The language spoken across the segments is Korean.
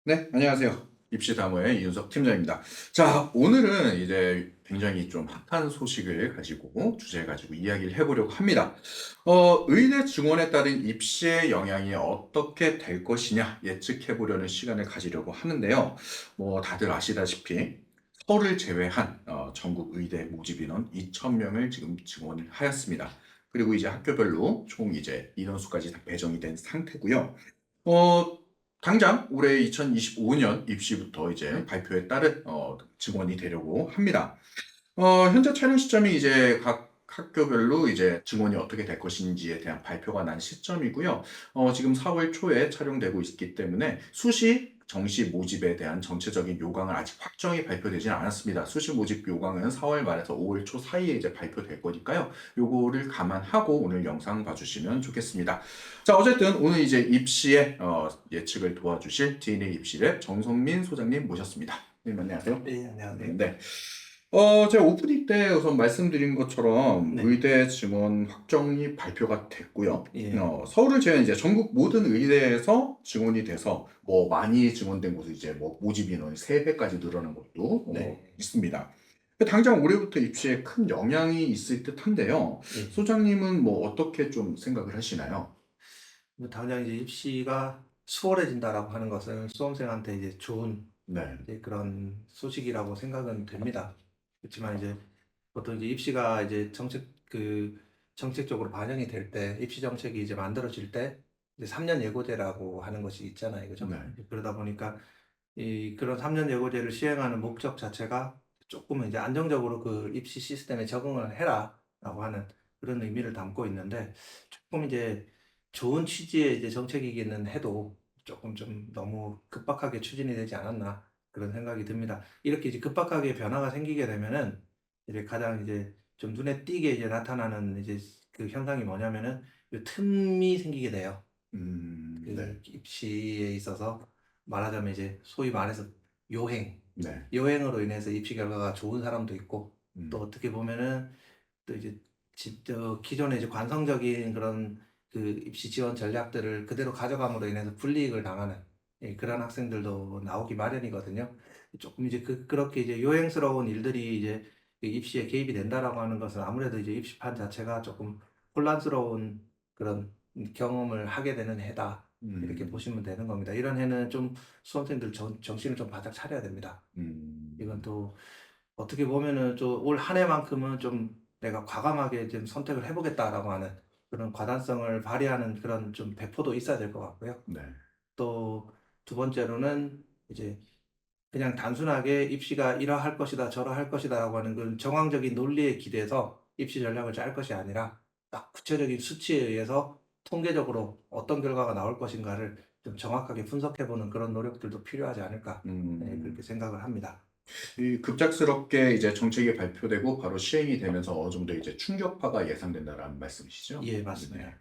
네, 안녕하세요. 입시다모의 이윤석 팀장입니다. 자, 오늘은 이제 굉장히 좀 핫한 소식을 가지고, 주제 가지고 이야기를 해보려고 합니다. 의대 증원에 따른 입시의 영향이 어떻게 될 것이냐 예측해보려는 시간을 가지려고 하는데요. 뭐, 다들 아시다시피, 서울을 제외한 전국 의대 모집 인원 2,000명을 지금 증원을 하였습니다. 그리고 이제 학교별로 총 이제 인원수까지 다 배정이 된 상태고요. 어, 당장 올해 2025년 입시부터 이제 발표에 따른 증원이 되려고 합니다. 현재 촬영 시점이 이제 각 학교별로 이제 증원이 어떻게 될 것인지에 대한 발표가 난 시점이고요. 지금 4월 초에 촬영되고 있기 때문에 수시, 정시 모집에 대한 전체적인 요강은 아직 확정이 발표되진 않았습니다. 수시 모집 요강은 4월 말에서 5월 초 사이에 이제 발표될 거니까요. 요거를 감안하고 오늘 영상 봐주시면 좋겠습니다. 자, 어쨌든 오늘 이제 입시의 예측을 도와주실 DNA 입시랩 정성민 소장님 모셨습니다. 네, 안녕하세요. 네, 안녕하세요. 네. 제가 오프닝 때 우선 말씀드린 것처럼 네. 의대 증원 확정이 발표가 됐고요. 예. 서울을 제외한 이제 전국 모든 의대에서 증원이 돼서 뭐 많이 증원된 곳은 이제 뭐 모집 인원이 3배까지 늘어난 곳도 네. 있습니다. 당장 올해부터 입시에 큰 영향이 있을 듯한데요. 예. 소장님은 뭐 어떻게 좀 생각을 하시나요? 뭐 당장 이제 입시가 수월해진다라고 하는 것은 수험생한테 이제 좋은 네. 이제 그런 소식이라고 생각은 됩니다. 그렇지만 이제 보통 이제 입시가 이제 정책적으로 반영이 될 때, 입시 정책이 이제 만들어질 때 이제 3년 예고제라고 하는 것이 있잖아요. 그죠? 네. 그러다 보니까 그런 3년 예고제를 시행하는 목적 자체가 조금은 이제 안정적으로 그 입시 시스템에 적응을 해라라고 하는 그런 의미를 담고 있는데, 조금 이제 좋은 취지의 이제 정책이기는 해도 조금 좀 너무 급박하게 추진이 되지 않았나 그런 생각이 듭니다. 이렇게 이제 급박하게 변화가 생기게 되면은 이제 가장 이제 좀 눈에 띄게 이제 나타나는 이제 그 현상이 뭐냐면은 요 틈이 생기게 돼요. 네. 그 입시에 있어서 말하자면 이제 소위 말해서 요행, 네. 요행으로 인해서 입시 결과가 좋은 사람도 있고, 또 음. 어떻게 보면은 또 이제 기존의 이제 관성적인 그런 그 입시 지원 전략들을 그대로 가져감으로 인해서 불이익을 당하는 그런 학생들도 나오기 마련이거든요. 조금 이제 그렇게 이제 요행스러운 일들이 이제 그 입시에 개입이 된다라고 하는 것은 아무래도 이제 입시판 자체가 조금 혼란스러운 그런 경험을 하게 되는 해다. 이렇게 음. 보시면 되는 겁니다. 이런 해는 좀 수험생들 정신을 좀 바짝 차려야 됩니다. 이건 음. 또 어떻게 보면은 좀 올 한 해만큼은 좀 '내가 과감하게 좀 선택을 해 보겠다.'라고 하는 그런 과단성을 발휘하는 그런 좀 배포도 있어야 될 것 같고요. 네. 또 두 번째로는 이제 그냥 단순하게 '입시가 이러할 것이다. 저러할 것이다.'라고 하는 그런 정황적인 논리에 기대서 입시 전략을 짤 것이 아니라 딱 구체적인 수치에 의해서 통계적으로 어떤 결과가 나올 것인가를 좀 정확하게 분석해 보는 그런 노력들도 필요하지 않을까, 그렇게 음. 생각을 합니다. 이 급작스럽게 이제 정책이 발표되고 바로 시행이 되면서 어느 정도 이제 충격파가 예상된다라는 말씀이시죠? 예, 네. 맞습니다.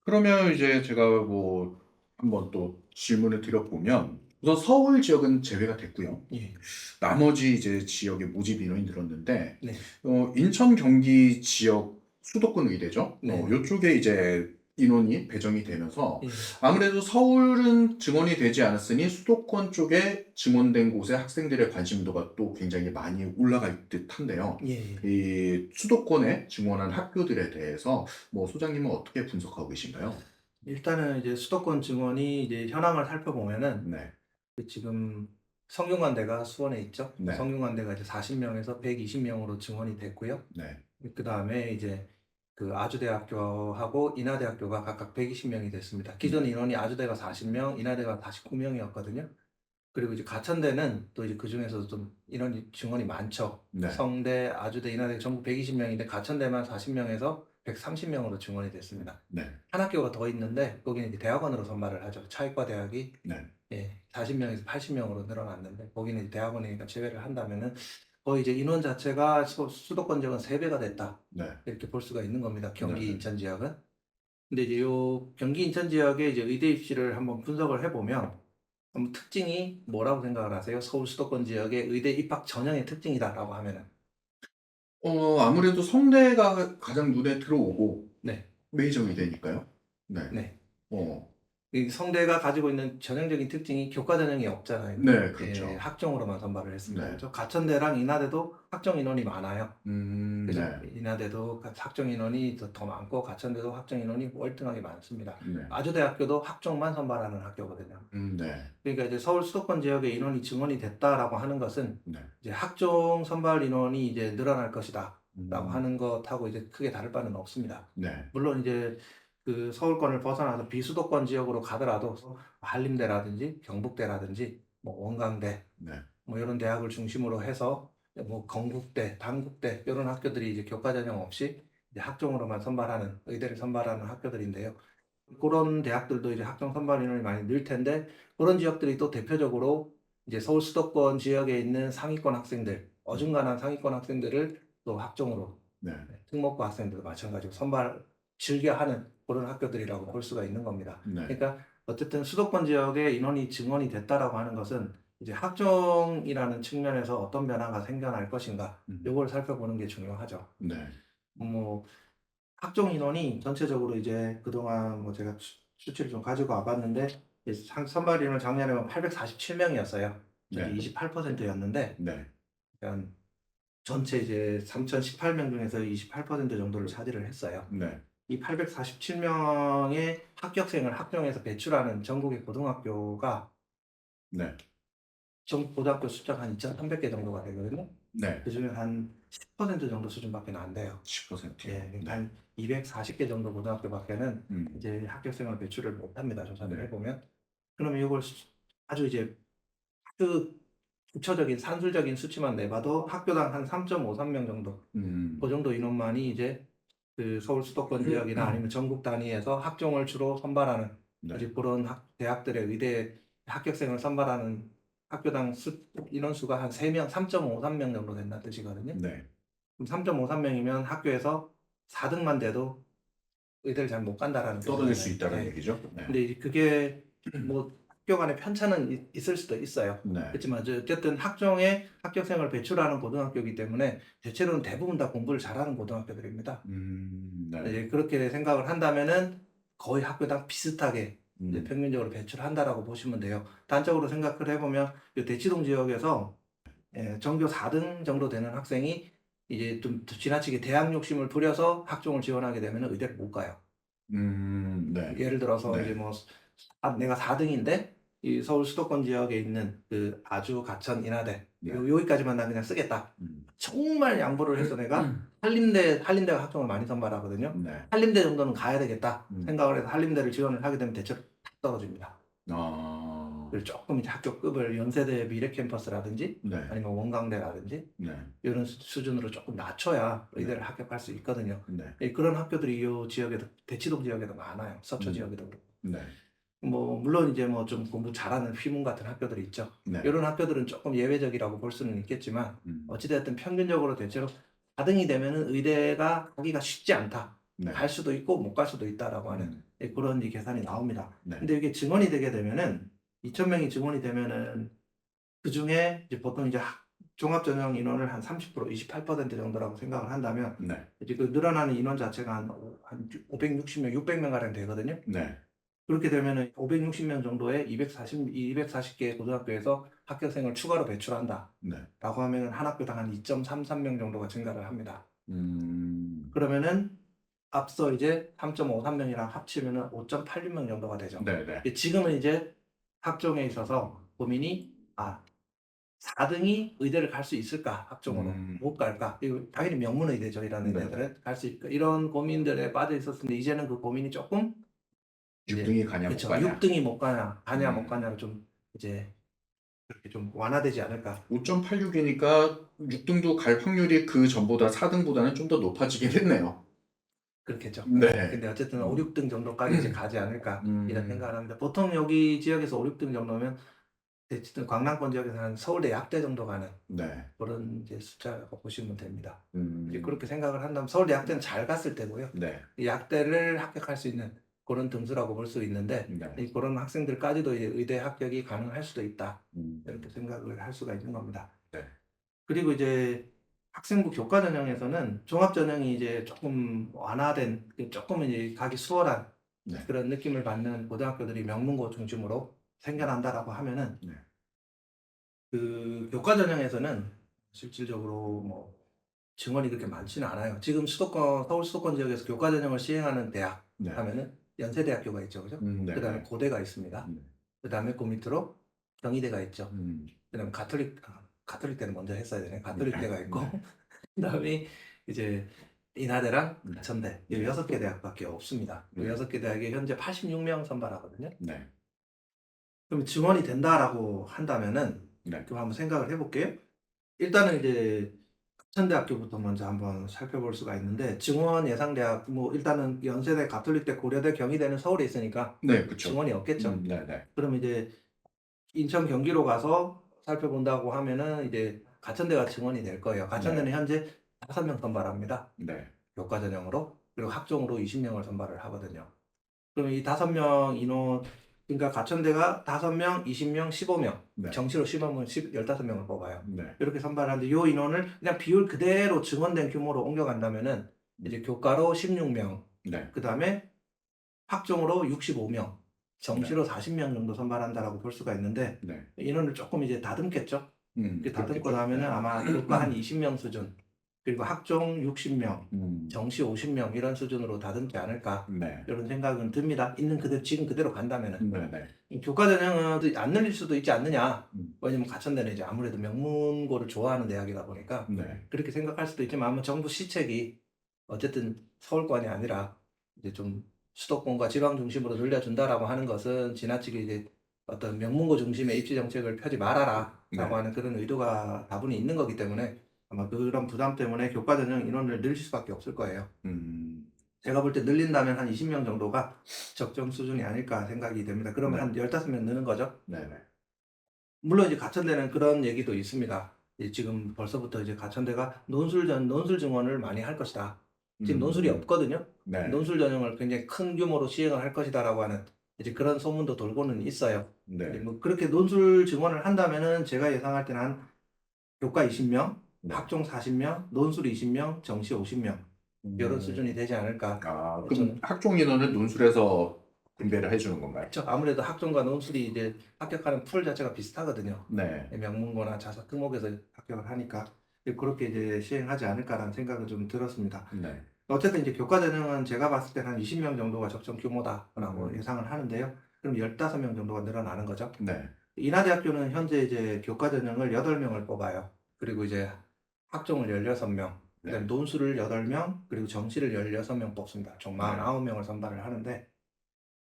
그러면 이제 제가 뭐 한번 또 질문을 드려보면 우선 서울 지역은 제외가 됐고요. 예. 나머지 이제 지역의 모집 인원이 늘었는데 네. 인천, 경기 지역 수도권 의대죠. 네네. 요쪽에 이제 인원이 배정이 되면서 예. 아무래도 서울은 증원이 되지 않았으니 수도권 쪽에 증원된 곳의 학생들의 관심도가 또 굉장히 많이 올라갈 듯한데요. 예예. 이 수도권에 증원한 학교들에 대해서 뭐 소장님은 어떻게 분석하고 계신가요? 일단은 이제 수도권 증원이 이제 현황을 살펴보면은 네. 그 지금 성균관대가 수원에 있죠. 네. 성균관대가 이제 40 명에서 120 명으로 증원이 됐고요. 네. 그다음에 이제 그 아주대학교하고 인하대학교가 각각 120 명이 됐습니다. 네. 기존 인원이 아주대가 40 명, 인하대가 49 명이었거든요. 그리고 이제 가천대는 또 이제 그중에서도 좀 인원이 증원이 많죠. 네. 성대, 아주대, 인하대 전부 120 명인데 가천대만 40 명에서 130 명으로 증원이 됐습니다. 네. 한 학교가 더 있는데 거기는 이제 대학원으로 선발을 하죠. 차이과 대학이 네. 40 명에서 80 명으로 늘어났는데 거기는 이제 대학원이니까 제외를 한다면은 거의 이제 인원 자체가 수도권 지역은 3 배가 됐다. 네. 이렇게 볼 수가 있는 겁니다. 네. 경기 네. 인천 지역은. 근데 이제 요 경기 인천 지역의 이제 의대 입시를 한번 분석을 해 보면 특징이 뭐라고 생각을 하세요? 서울 수도권 지역의 의대 입학 전형의 특징이다라고 하면은. 아무래도 성대가 가장 눈에 들어오고 네. 메이저가 되니까요. 네. 네. 어. 이 성대가 가지고 있는 전형적인 특징이 교과 전형이 없잖아요. 네, 그렇죠. 예, 학종으로만 선발을 했습니다. 네. 그래서 가천대랑 인하대도 학종 인원이 많아요. 그죠? 네. 인하대도 학종 인원이 더 많고 가천대도 학종 인원이 월등하게 많습니다. 네. 아주대학교도 학종만 선발하는 학교거든요. 네. 그러니까 이제 서울 수도권 지역에 인원이 증원이 됐다라고 하는 것은 네. 이제 학종 선발 인원이 이제 늘어날 것이다라고 음. 하는 것하고 이제 크게 다를 바는 없습니다. 네. 물론 이제 그 서울권을 벗어나서 비수도권 지역으로 가더라도 한림대라든지 경북대라든지 뭐 원광대 네. 뭐 이런 대학을 중심으로 해서 뭐 건국대, 단국대 이런 학교들이 이제 교과 전형 없이 이제 학종으로만 선발하는 의대를 선발하는 학교들인데요. 그런 대학들도 이제 학종 선발 인원이 많이 늘 텐데 그런 지역들이 또 대표적으로 이제 서울 수도권 지역에 있는 상위권 학생들, 어중간한 상위권 학생들을 또 학종으로 네. 특목고 학생들도 마찬가지로 선발 즐겨 하는 그런 학교들이라고 볼 수가 있는 겁니다. 네. 그러니까 어쨌든 수도권 지역에 인원이 증원이 됐다라고 하는 것은 이제 학종이라는 측면에서 어떤 변화가 생겨날 것인가, 요걸 살펴보는 게 중요하죠. 네. 뭐 학종 인원이 전체적으로 이제 그동안 뭐 제가 수치를 좀 가지고 와봤는데 선발 인원 작년에 847명이었어요. 네. 28%였는데 네. 그러니까 전체 이제 3,018명 중에서 28% 정도를 차지를 했어요. 네. 이 847명의 합격생을 학종에서 배출하는 전국의 고등학교가 네. 전 고등학교 숫자가 한 2,300개 정도가 되거든요. 네. 그중에 한 10% 정도 수준밖에 안 돼요. 10%요. 예, 그러니까 네. 한 240개 정도 고등학교밖에는 음. 이제 합격생을 배출을 못합니다. 조사를 네. 해보면. 그러면 이걸 아주 이제 그 구체적인 산술적인 수치만 내봐도 학교당 한 3.53명 정도, 그 정도 인원만이 이제 그 서울 수도권 지역이나 아니면 전국 단위에서 학종을 주로 선발하는 네. 이제 그런 대학들의 의대 합격생을 선발하는 학교당 인원수가 한 3명, 3.53명 정도 된다는 뜻이거든요. 네. 그럼 3.53명이면 학교에서 4등만 돼도 의대를 잘 못 간다라는 떨어질 수 뜻이잖아요. 있다는 네. 얘기죠. 네. 근데 이제 그게 뭐 학교 간의 편차는 있을 수도 있어요. 네. 그렇지만 어쨌든 학종에 합격생을 배출하는 고등학교이기 때문에 대체로는 대부분 다 공부를 잘하는 고등학교들입니다. 네. 이제 그렇게 생각을 한다면은 거의 학교당 비슷하게 이제 평균적으로 배출한다라고 보시면 돼요. 단적으로 생각을 해보면 이 대치동 지역에서 전교 4등 정도 되는 학생이 이제 좀 지나치게 대학 욕심을 부려서 학종을 지원하게 되면 의대를 못 가요. 네. 예를 들어서 네. 이제 뭐 내가 4등인데 이 서울 수도권 지역에 있는 그 아주 가천 인하대 네. 여기까지만 난 그냥 쓰겠다. 정말 양보를 해서 내가 한림대가 학종을 많이 선발하거든요. 네. 한림대 정도는 가야 되겠다 생각을 해서 한림대를 지원을 하게 되면 대체로 탁 떨어집니다. 그리고 조금 이제 학교급을 연세대 미래 캠퍼스라든지 네. 아니면 원광대라든지 네. 이런 수준으로 조금 낮춰야 의대를 합격할 수 있거든요. 네. 그런 학교들이 이 지역에도 대치동 지역에도 많아요. 서초 지역에도 그렇고. 네. 뭐 물론 이제 뭐 좀 공부 잘하는 휘문 같은 학교들이 있죠. 네. 이런 학교들은 조금 예외적이라고 볼 수는 있겠지만 어찌됐든 평균적으로 대체로 4등이 되면은 의대가 가기가 쉽지 않다. 네. 갈 수도 있고 못 갈 수도 있다라고 하는 그런 이제 계산이 나옵니다. 네. 근데 이게 증원이 되게 되면은 2,000명이 증원이 되면은 그 중에 이제 보통 이제 종합 전형 인원을 한 30%, 28% 정도라고 생각을 한다면 네. 이제 그 늘어나는 인원 자체가 한 560명, 600명 가량 되거든요. 네. 그렇게 되면은 560명 정도의 240개 고등학교에서 합격생을 추가로 배출한다. 네. 라고 하면은 한 학교당 한 2.33명 정도가 증가를 합니다. 음. 그러면은 앞서 이제 3.53명이랑 합치면은 5.86명 정도가 되죠. 네. 네. 지금은 이제 학종에 있어서 고민이 4등이 의대를 갈 수 있을까? 학종으로 못 갈까? 이거 당연히 명문의대죠. 이런 네. 의대들은 갈 수 있을까? 이런 고민들에 빠져 있었는데 이제는 그 고민이 조금 6등이 가냐 못 그렇죠. 가냐. 6등이 못 가냐 못 가냐로 좀 이제 그렇게 좀 완화되지 않을까. 5.86이니까 6등도 갈 확률이 그 전보다 4등보다는 좀 더 높아지긴 했네요. 그렇겠죠. 네. 근데 어쨌든 5, 6등 정도까지 이제 가지 않을까 이런 생각을 합니다. 보통 여기 지역에서 5, 6등 정도면 어쨌든 광남권 지역에서 한 서울대 약대 정도 가는 네. 그런 이제 숫자라고 보시면 됩니다. 이제 음. 그렇게 생각을 한다면 서울대 약대는 잘 갔을 때고요. 네. 이 약대를 합격할 수 있는 그런 등수라고 볼 수 있는데 네. 그런 학생들까지도 이제 의대 합격이 가능할 수도 있다. 음. 이렇게 생각을 할 수가 있는 겁니다. 네. 그리고 이제 학생부 교과 전형에서는 종합 전형이 이제 조금 완화된 조금 이제 가기 수월한 네. 그런 느낌을 받는 고등학교들이 명문고 중심으로 생겨난다라고 하면은 네. 그 교과 전형에서는 실질적으로 뭐 증원이 그렇게 많지는 않아요. 지금 서울 수도권 지역에서 교과 전형을 시행하는 대학 네. 하면은 연세대학교가 있죠, 그죠? 그다음에 네네. 고대가 있습니다. 그다음에 그 밑으로 경희대가 있죠. 그다음에 가톨릭대는 먼저 했어야 되네. 가톨릭대가 있고 그다음에 이제 인하대랑 네. 가천대 이 네. 6개 대학밖에 없습니다. 그 네. 6개 대학이 현재 86명 선발하거든요. 네. 그럼 증원이 된다라고 한다면은 네. 그럼 한번 생각을 해볼게요. 일단은 이제 가천대학교부터 먼저 한번 살펴볼 수가 있는데 증원 예상대학 뭐 일단은 연세대, 가톨릭대, 고려대, 경희대는 서울에 있으니까 네. 그쵸. 증원이 없겠죠. 네네. 그럼 이제 인천, 경기로 가서 살펴본다고 하면은 이제 가천대가 증원이 될 거예요. 가천대는 현재 5명 선발합니다. 네. 교과 전형으로. 그리고 학종으로 20명을 선발을 하거든요. 그럼 이 5명 인원 그러니까 가천대가 5명, 20명, 15명 네. 정시로 15명을 뽑아요. 네. 이렇게 선발하는데 이 인원을 그냥 비율 그대로 증원된 규모로 옮겨간다면은 이제 교과로 16명, 네. 그다음에 학종으로 65명, 정시로 40명 정도 선발한다라고 볼 수가 있는데 네. 인원을 조금 이제 다듬겠죠. 다듬고 그렇겠죠. 나면은 아마 교과 한 20명 수준, 그리고 학종 60명, 정시 50명 이런 수준으로 다듬지 않을까 네. 이런 생각은 듭니다. 있는 그대로 지금 그대로 간다면은. 네네. 이 교과 전형은 안 늘릴 수도 있지 않느냐. 음. 왜냐면 가천대는 이제 아무래도 명문고를 좋아하는 대학이다 보니까 네. 그렇게 생각할 수도 있지만 아마 정부 시책이 어쨌든 서울권이 아니라 이제 좀 수도권과 지방 중심으로 늘려준다라고 하는 것은 지나치게 이제 어떤 명문고 중심의 입시 정책을 펴지 말아라라고 네. 하는 그런 의도가 다분히 있는 거기 때문에 아마 그런 부담 때문에 교과 전형 인원을 늘릴 수밖에 없을 거예요. 제가 볼 때 늘린다면 한 20명 정도가 적정 수준이 아닐까 생각이 됩니다. 그러면 네. 한 15명 느는 거죠. 네네. 물론 이제 가천대는 그런 얘기도 있습니다. 지금 벌써부터 이제 가천대가 논술 증원을 많이 할 것이다. 지금 논술이 없거든요. 네. 논술 전형을 굉장히 큰 규모로 시행을 할 것이다라고 하는 이제 그런 소문도 돌고는 있어요. 네. 뭐 그렇게 논술 증원을 한다면은 제가 예상할 때는 한 교과 20명, 네. 학종 40명, 논술 20명, 정시 50명 이런 수준이 되지 않을까. 아, 저는 그럼 학종 인원을 논술에서 분배를 해주는 건가요? 그렇죠. 아무래도 학종과 논술이 이제 합격하는 풀 자체가 비슷하거든요. 네. 명문고나 자사 특목에서 합격을 하니까 그렇게 이제 시행하지 않을까라는 생각은 좀 들었습니다. 네. 어쨌든 이제 교과 전형은 제가 봤을 때는 한 20명 정도가 적정 규모다라고 예상을 하는데요. 그럼 15명 정도가 늘어나는 거죠. 네. 인하대학교는 현재 이제 교과 전형을 8명을 뽑아요. 그리고 이제 학종을 16명, 그다음에 논술을 8명, 그리고 정시를 16명 뽑습니다. 총 49명을 선발을 하는데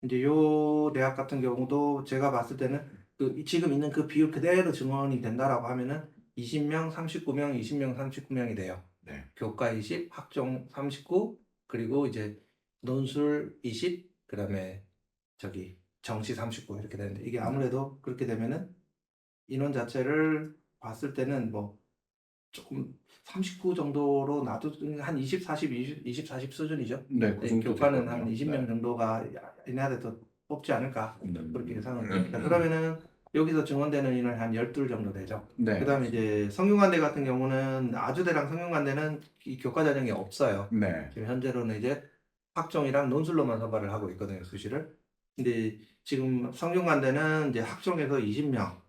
이제 요 대학 같은 경우도 제가 봤을 때는 그 지금 있는 그 비율 그대로 증원이 된다라고 하면은 20명, 39명, 20명, 39명이 돼요. 네. 교과 20, 학종 39, 그리고 이제 논술 20, 그다음에 저기 정시 39 이렇게 되는데 이게 아무래도 그렇게 되면은 인원 자체를 봤을 때는 뭐 조금 39 정도로 놔도 한 20, 40, 20, 40 수준이죠. 네, 그 정도 교과는 되거든요. 한 20명 네. 정도가 인하대도 뽑지 않을까 그렇게 예상을 네. 합니다. 그러면은 여기서 증원되는 인원이 한 12 정도 되죠. 네. 그다음에 이제 성균관대 같은 경우는 아주대랑 성균관대는 이 교과 전형이 없어요. 네. 지금 현재로는 이제 학종이랑 논술로만 선발을 하고 있거든요, 수시를. 근데 지금 성균관대는 이제 학종에서 20명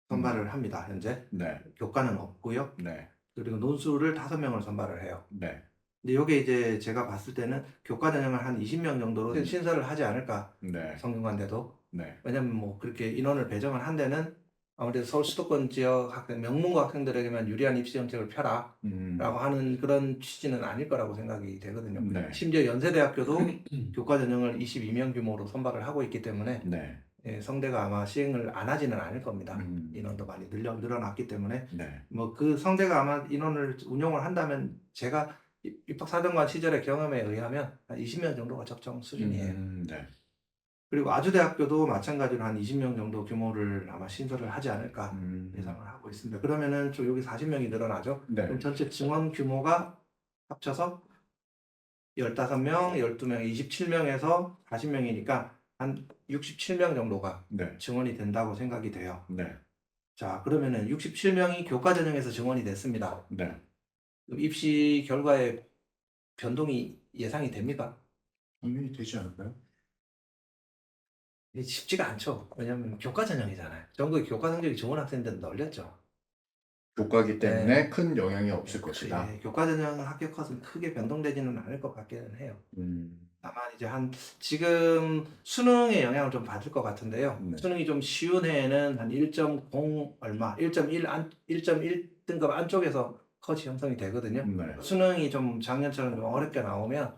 선발을 합니다, 현재. 네. 교과는 없고요. 네. 그리고 논술을 5명을 선발을 해요. 네. 근데 요게 이제 제가 봤을 때는 교과 전형을 한 20명 정도로 신설을 하지 않을까. 네. 성균관대도. 네. 왜냐면 뭐 그렇게 인원을 배정을 한 데는 아무래도 서울 수도권 지역 학생, 명문고 학생들에게만 유리한 입시 정책을 펴라 라고 하는 그런 취지는 아닐 거라고 생각이 되거든요. 네. 심지어 연세대학교도 교과 전형을 22명 규모로 선발을 하고 있기 때문에 네. 성대가 아마 시행을 안 하지는 않을 겁니다. 인원도 많이 늘어났기 때문에 네. 뭐 그 성대가 아마 인원을 운용을 한다면 제가 입학사정관 시절의 경험에 의하면 한 20명 정도가 적정 수준이에요. 네. 그리고 아주대학교도 마찬가지로 한 20명 정도 규모를 아마 신설을 하지 않을까 예상을 하고 있습니다. 그러면은 좀 여기 40명이 늘어나죠. 네. 그럼 전체 증원 규모가 합쳐서 15명, 12명, 27명에서 40명이니까 한 67명 정도가 네. 증원이 된다고 생각이 돼요. 네. 자, 그러면은 67명이 교과 전형에서 증원이 됐습니다. 네. 그럼 입시 결과에 변동이 예상이 됩니까? 당연히 되지 않을까요? 이게 쉽지가 않죠. 왜냐하면 교과 전형이잖아요. 전국에 교과 성적이 좋은 학생들은 널렸죠. 교과기 네. 때문에 큰 영향이 없을 것이다. 예, 교과 전형 합격 컷은 크게 변동되지는 않을 것 같기는 해요. 음, 다만 이제 지금 수능의 영향을 좀 받을 것 같은데요. 네. 수능이 좀 쉬운 해에는 한 1.0 얼마, 1.1 등급 안쪽에서 컷이 형성이 되거든요. 네. 수능이 좀 작년처럼 좀 어렵게 나오면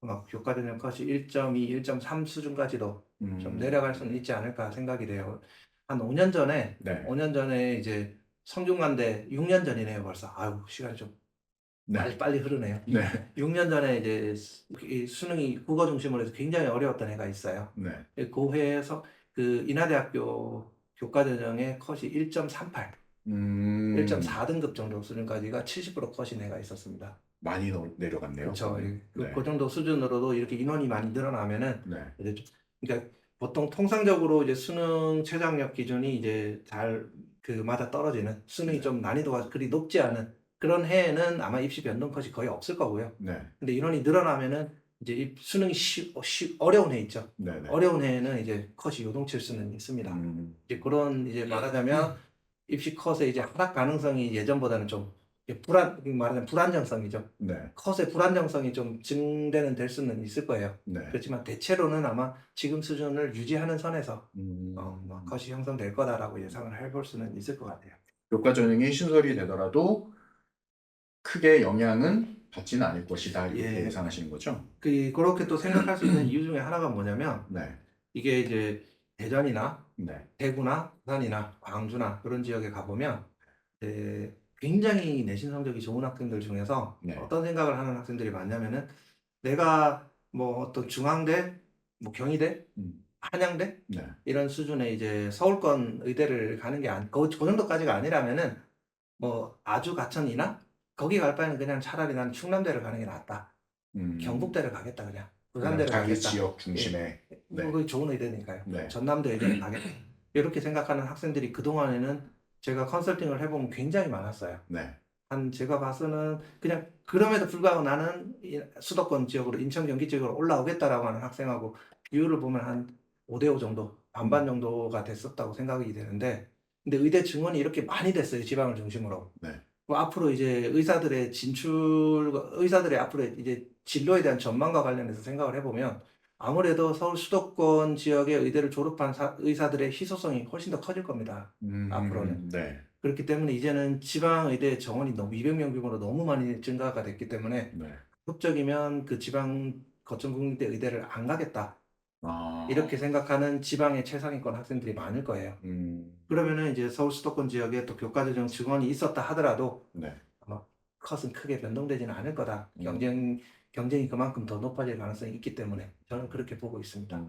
막 교과 전형 컷이 1.2, 1.3 수준까지도 좀 내려갈 수는 있지 않을까 생각이 돼요. 한 5년 전에, 네. 5년 전에 이제 성균관대 6년 전이네요, 벌써. 아유, 시간이 좀 네. 빨리 흐르네요. 네. 6년 전에 이제 이 수능이 국어 중심으로 해서 굉장히 어려웠던 해가 있어요. 네. 그 해에서 그 인하대학교 교과전형의 컷이 1.38, 1.4등급 정도 수준까지가 70% 컷인 해가 있었습니다. 많이 내려갔네요. 그렇죠. 그러면. 네. 그 정도 수준으로도 이렇게 인원이 많이 늘어나면은 네. 이제 그러니까 보통 통상적으로 이제 수능 최저학력 기준이 이제 잘 맞아 떨어지는 수능이 네. 좀 난이도가 그리 높지 않은 그런 해에는 아마 입시 변동 컷이 거의 없을 거고요. 네. 근데 인원이 늘어나면은 이제 이 수능이 어려운 해 있죠. 네. 네. 어려운 해에는 이제 컷이 요동칠 수는 있습니다. 이제 그런 이제 말하자면 입시 컷의 이제 하락 가능성이 예전보다는 좀 말하자면 불안정성이죠. 네. 컷의 불안정성이 좀 될 수는 있을 거예요. 네. 그렇지만 대체로는 아마 지금 수준을 유지하는 선에서 음, 컷이 형성될 거다라고 예상을 해볼 수는 있을 것 같아요. 교과 전형이 신설이 되더라도 크게 영향은 받지는 않을 것이다. 이렇게 예. 예상하시는 거죠? 그렇게 또 생각할 수 있는 이유 중에 하나가 뭐냐면 네. 이게 이제 대전이나 네. 대구나 부산이나 광주나 그런 지역에 가보면 굉장히 내신 성적이 좋은 학생들 중에서 네. 어떤 생각을 하는 학생들이 많냐면은 내가 뭐 어떤 중앙대, 뭐 경희대, 한양대 네. 이런 수준의 이제 서울권 의대를 가는 게 그 정도까지가 아니라면은 뭐 아주 가천이나 거기 갈 바에는 그냥 차라리 난 충남대를 가는 게 낫다. 경북대를 가겠다 그냥. 그냥 부산대를 자기 가겠다. 지역 중심에. 뭐 그게 좋은 의대니까요. 네. 전남대 의대를 가겠다. 이렇게 생각하는 학생들이 그동안에는 제가 컨설팅을 해보면 굉장히 많았어요. 네. 제가 봐서는 그냥 그럼에도 불구하고 나는 수도권 지역으로 인천 경기 지역으로 올라오겠다라고 하는 학생하고 비율을 보면 한 5대5 정도 반반 정도가 됐었다고 생각이 되는데 근데 의대 증원이 이렇게 많이 됐어요. 지방을 중심으로. 네. 앞으로 이제 의사들의 앞으로 이제 진로에 대한 전망과 관련해서 생각을 해보면 아무래도 서울 수도권 지역의 의대를 졸업한 의사들의 희소성이 훨씬 더 커질 겁니다. 앞으로는. 네. 그렇기 때문에 이제는 지방 의대 정원이 너무 200명 규모로 너무 많이 증가가 됐기 때문에 네. 법적이면 그 지방 거천국립대 의대를 안 가겠다. 아. 이렇게 생각하는 지방의 최상위권 학생들이 많을 거예요. 그러면은 이제 서울 수도권 지역에 또 교과전형 증원이 있었다 하더라도 네. 아마 컷은 크게 변동되지는 않을 거다. 음. 경쟁이 그만큼 더 높아질 가능성이 있기 때문에 저는 그렇게 보고 있습니다.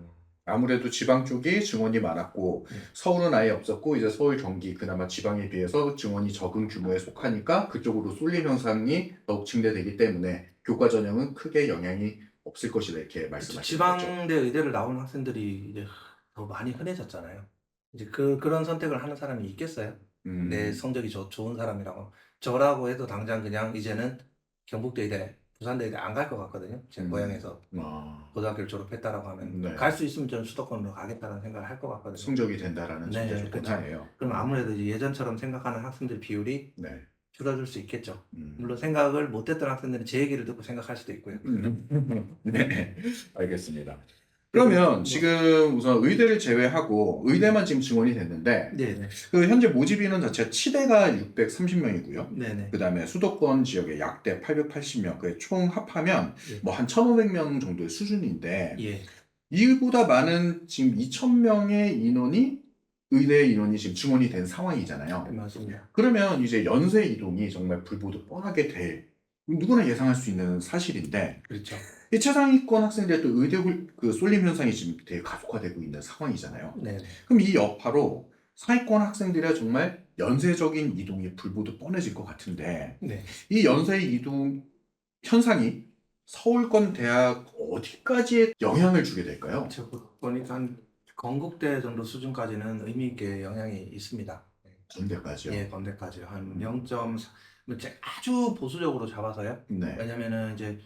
아무래도 지방 쪽이 증원이 많았고 서울은 아예 없었고 이제 서울 경기 그나마 지방에 비해서 증원이 적은 규모에 속하니까 그쪽으로 쏠림 현상이 더욱 증대되기 때문에 교과 전형은 크게 영향이 없을 것이다 이렇게 말씀하시는 거죠. 지방대 의대를 나오는 학생들이 이제 더 많이 흔해졌잖아요. 이제 그런 선택을 하는 사람이 있겠어요? 내 성적이 좋은 사람이라고. 저라고 해도 당장 그냥 이제는 경북대 의대, 부산대 의대 안 갈 것 같거든요. 제 고향에서 고등학교를 졸업했다라고 하면 네. 갈 수 있으면 저는 수도권으로 가겠다는 생각을 할 것 같거든요. 성적이 된다라는 네, 전제 조건 그렇죠. 하에요. 그럼 아무래도 이제 예전처럼 생각하는 학생들 비율이 네. 줄어들 수 있겠죠. 물론 생각을 못했던 학생들은 제 얘기를 듣고 생각할 수도 있고요. 네, 알겠습니다. 그러면 지금 우선 의대를 제외하고 의대만 지금 증원이 됐는데 네네. 그 현재 모집 인원 자체가 치대가 630명이고요. 네네. 그 다음에 수도권 지역에 약대 880명, 그 총 합하면 예. 뭐 한 1,500명 정도의 수준인데 예. 이보다 많은 지금 2,000명의 인원이 의대 인원이 지금 증원이 된 상황이잖아요. 맞습니다. 그러면 이제 연쇄 이동이 정말 불보듯 뻔하게 될 누구나 예상할 수 있는 사실인데 그렇죠. 이 최상위권 학생들의 또 의대 그 쏠림 현상이 지금 되게 가속화되고 있는 상황이잖아요. 네. 그럼 이 여파로 상위권 학생들의 정말 연쇄적인 이동이 불보듯 뻔해질 것 같은데 네. 이 연쇄 이동 현상이 서울권 대학 어디까지에 영향을 주게 될까요? 제가 보니까 한 건국대 정도 수준까지는 의미 있게 영향이 있습니다. 건대까지요? 예, 건대까지요. 한 0.4. 아주 보수적으로 잡아서요. 네. 왜냐면은 이제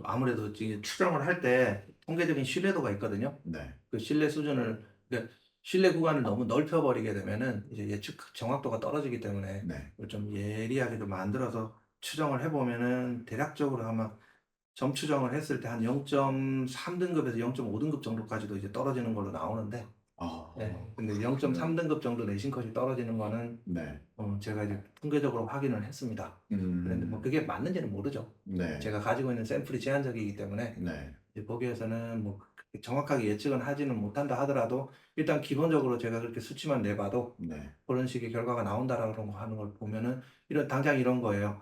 아무래도 이제 추정을 할 때 통계적인 신뢰도가 있거든요. 네. 그 신뢰 수준을 그러니까 신뢰 구간을 너무 넓혀 버리게 되면은 이제 예측 정확도가 떨어지기 때문에 네. 그걸 좀 예리하게 좀 만들어서 추정을 해 보면은 대략적으로 아마 점 추정을 했을 때 한 0.3 등급에서 0.5 등급 정도까지도 이제 떨어지는 걸로 나오는데 아, 근데 그렇군요. 0.3 등급 정도 내신 컷이 떨어지는 거는 네. 제가 이제 통계적으로 확인을 했습니다. 그런데 뭐 음. 그게 맞는지는 모르죠. 네. 제가 가지고 있는 샘플이 제한적이기 때문에 네. 이제 거기에서는 뭐 그렇게 정확하게 예측은 하지는 못한다 하더라도 일단 기본적으로 제가 그렇게 수치만 내 봐도 네. 그런 식의 결과가 나온다라는 거 하는 걸 보면은 당장 이런 거예요.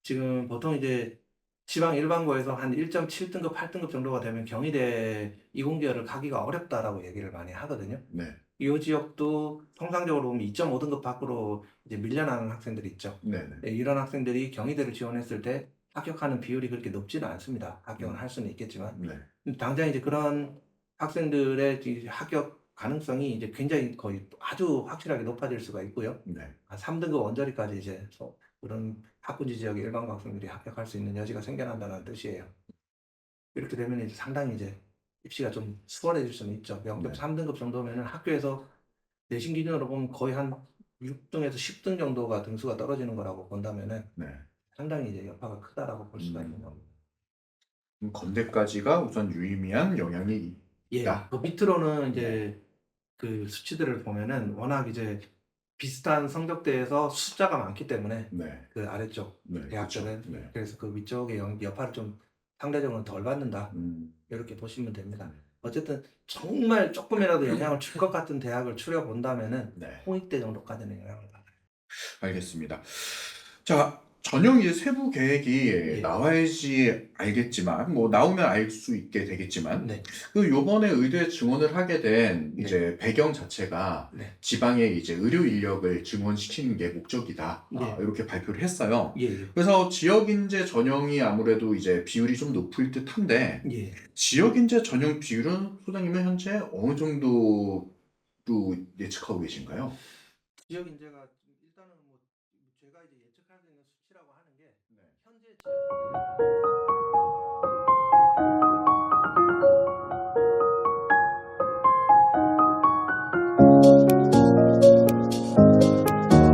지금 보통 이제 지방 일반고에서 한 1.7 등급, 8 등급 정도가 되면 경희대 이공계열을 가기가 어렵다라고 얘기를 많이 하거든요. 네. 이 지역도 통상적으로 보면 2.5 등급 밖으로 이제 밀려나는 학생들이 있죠. 네네. 네, 이런 학생들이 경희대를 지원했을 때 합격하는 비율이 그렇게 높지는 않습니다. 합격은 할 수는 있겠지만. 네. 당장 이제 그런 학생들의 이 합격 가능성이 이제 굉장히 거의 아주 확실하게 높아질 수가 있고요. 네. 한 3등급 원저리까지 이제 그런 학군지 지역의 일반고 학생들이 합격할 수 있는 여지가 생겨난다는 뜻이에요. 이렇게 되면 이제 상당히 이제 입시가 좀 수월해질 수는 있죠. 0.3 등급 정도면은 학교에서 내신 기준으로 보면 거의 한 6등에서 10등 정도가 등수가 떨어지는 거라고 본다면은 네. 상당히 이제 여파가 크다라고 볼 수가 있는 음. 겁니다. 건대까지가 우선 유의미한 영향이 예. 있다. 그 밑으로는 이제 그 수치들을 보면은 워낙 이제 비슷한 성적대에서 숫자가 많기 때문에 네. 그 아래쪽 네. 대학들은 그쵸. 네. 그래서 그 위쪽의 여파를 좀 상대적으로 덜 받는다. 음. 이렇게 보시면 됩니다. 네. 어쨌든 정말 조금이라도 영향을 줄 것 같은 대학을 추려 본다면은 네. 홍익대 정도까지는 영향을 받아요. 알겠습니다. 자, 전형 이제 세부 계획이 예. 나와야지 알겠지만, 뭐 나오면 알 수 있게 되겠지만, 네. 요번에 의대 증원을 하게 된 네. 이제 배경 자체가 네. 지방에 이제 의료 인력을 증원시키는 게 목적이다. 예. 이렇게 발표를 했어요. 예. 그래서 지역 인재 전형이 아무래도 이제 비율이 좀 높을 듯한데, 예. 지역 인재 전형 비율은 소장님은 현재 어느 정도로 예측하고 계신가요? 지역 인재가 일단은 뭐 제가 이제 예측할 수 있는 수치라고 하는 게 네. 현재 지역 인재